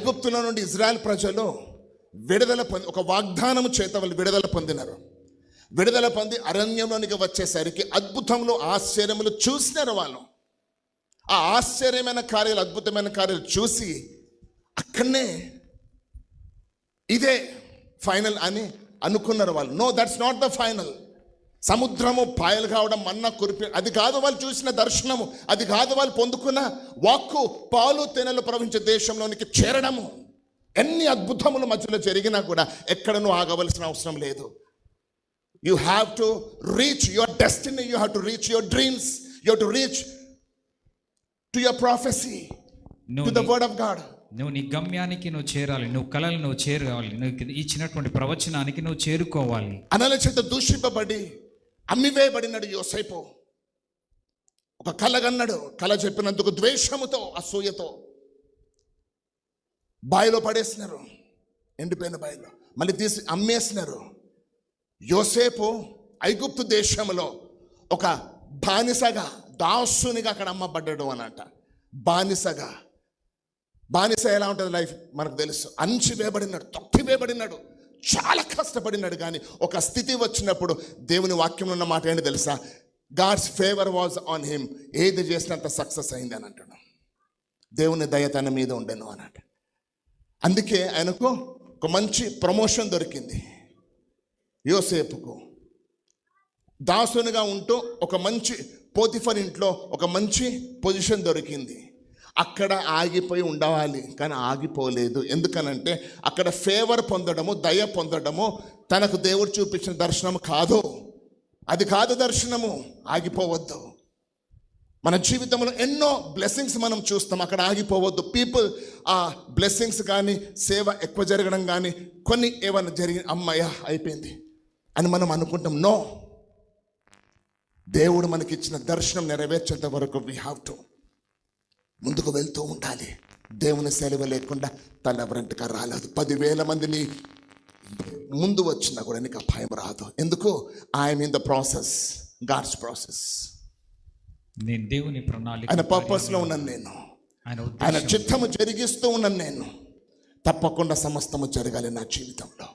ఐగుప్తుల నుండి ఇజ్రాయెల్ ప్రజలు విడుదల పొంది, ఒక వాగ్దానము చేత వాళ్ళు విడుదల పొందినారు. విడుదల పొంది అరణ్యంలోనికి వచ్చేసరికి అద్భుతములు ఆశ్చర్యములు చూసినారు వాళ్ళు. ఆ ఆశ్చర్యమైన కార్యాలు, అద్భుతమైన కార్యాలు చూసి అక్కడనే ఇదే ఫైనల్ అని అనుకున్నారు వాళ్ళు. No, that's not the final. సముద్రము పాయలు కావడం, మన్నా కురిపి, అది కాదు వాళ్ళు చూసిన దర్శనము, అది కాదు వాళ్ళు పొందుకున్న వాక్కు. పాలు తేనెలు ప్రవహించే దేశంలోనికి చేరడము. ఎన్ని అద్భుతములు మధ్యలో జరిగినా కూడా ఎక్కడనూ ఆగవలసిన అవసరం లేదు. You have to reach your destiny, you have to reach your dreams, you have to reach to your prophecy, to the word of God. నువ్వు నీ గమ్యానికి నువ్వు చేరాలి, నువ్వు కళలు నువ్వు చేరుకోవాలి, నువ్వు ఇచ్చినటువంటి ప్రవచనానికి నువ్వు చేరుకోవాలి. అనల చేత దూషింపబడి అమ్మివేయబడినాడు యోసేపు. ఒక కలగన్నాడు, కల చెప్పినందుకు ద్వేషముతో, అసూయతో బావిలో పడేసినారు, ఎండిపోయిన బావిలో. మళ్ళీ తీసి అమ్మేసినారు. యోసేపు ఐగుప్తు దేశంలో ఒక బానిసగా, దాసునిగా అక్కడ అమ్మబడ్డాడు అనంట. బానిసగా, బానిస ఎలా ఉంటుంది లైఫ్ మనకు తెలుసు. అణిచివేయబడినాడు, తొక్కివేయబడినాడు, చాలా కష్టపడినాడు. కానీ ఒక స్థితి వచ్చినప్పుడు దేవుని వాక్యంలో ఉన్న మాట ఏంటి తెలుసా? God's favour was on him. ఏది చేసినంత సక్సెస్ అయింది అని అంటాడు. దేవుని దయ తన మీద ఉండెను అన్నట్టు. అందుకే ఆయనకు ఒక మంచి ప్రమోషన్ దొరికింది. యోసేపుకు దాసునిగా ఉంటూ ఒక మంచి పోతిఫర్ ఇంట్లో ఒక మంచి పొజిషన్ దొరికింది. అక్కడ ఆగిపోయి ఉండవాలి, కానీ ఆగిపోలేదు. ఎందుకనంటే అక్కడ ఫేవర్ పొందడము, దయ పొందడము తనకు దేవుడు చూపించిన దర్శనం కాదు. అది కాదు దర్శనము. ఆగిపోవద్దు. మన జీవితంలో ఎన్నో బ్లెస్సింగ్స్ మనం చూస్తాం, అక్కడ ఆగిపోవద్దు. పీపుల్ ఆ బ్లెస్సింగ్స్ కానీ, సేవ ఎక్కువ జరగడం కానీ, కొన్ని ఏమైనా జరిగి అమ్మయ్య అయిపోయింది అని మనం అనుకుంటాం. నో, దేవుడు మనకిచ్చిన దర్శనం నెరవేర్చేంత వరకు వీ హ్యావ్ టు ముందుకు వెళ్తూ ఉండాలి. దేవుని సెలవు లేకుండా తన ఎవరింటికి రాలేదు. 10,000 మందిని ముందు వచ్చినా కూడా నీకు ఆ భయం రాదు. ఎందుకు? I'm in the process, God's process. నేను దేవుని ప్రణాళిక, ఆయన పర్పస్లో ఉన్నాను నేను, ఆయన చిత్తము జరిగిస్తూ ఉన్నాను నేను. తప్పకుండా సమస్తము జరగాలి నా జీవితంలో.